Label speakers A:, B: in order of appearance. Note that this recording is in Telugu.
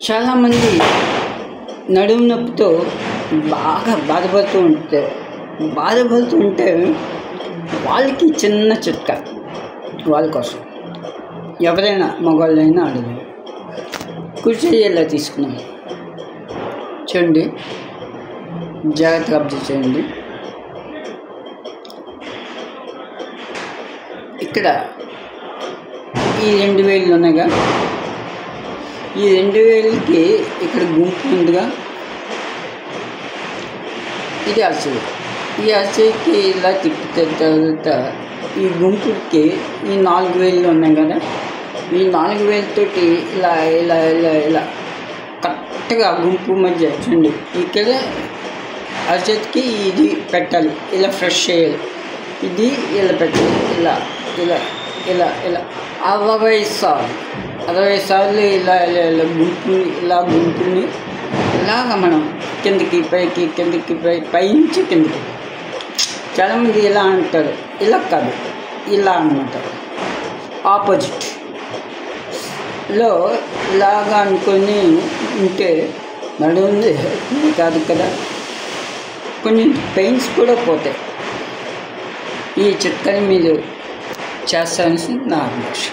A: చాలామంది నడుము నొప్పితో బాగా బాధపడుతుంటే వాళ్ళకి చిన్న చిట్కా, వాళ్ళ కోసం ఎవరైనా మగవాళ్ళైనా అడగదు. కుర్చీ ఇలా తీసుకున్నాం చూడండి, జాగ్రత్తగా అబ్జర్వ్ చేయండి. ఇక్కడ ఈ 2 వేళ్ళు ఉన్నాయిగా, ఈ 2 వేలకి ఇక్కడ గుంపు ఉందిగా, ఇది అరచేయి. ఈ అరచేయికి ఇలా తిప్పితే తర్వాత ఈ గుంపుకి ఈ 4 వేళ్ళు ఉన్నాయి కదా, ఈ 4 వేలతోటి ఇలా ఇలా ఇలా ఇలా కరెక్ట్గా గుంపు మధ్య చూడండి, ఇక్కడ అరచేతికి ఇది పెట్టాలి, ఇలా ఫ్రెష్ చేయాలి, ఇది ఇలా పెట్టాలి, ఇలా ఇలా ఇలా ఇలా 60 సార్లు ఇలా ఇలా ఇలా గుంపుని ఇలాగ మనం కిందకి పైకి పైనుంచి కిందకి. చాలామంది ఇలా అంటారు, ఇలా కాదు ఇలా అన్నమాట, ఆపోజిట్లో ఇలాగా అనుకొని ఉంటే నడుముంది కాదు కదా, కొన్ని పెయిన్స్ కూడా పోతాయి. ఈ చిట్కాని మీరు చేస్తారని నా అభిలాష.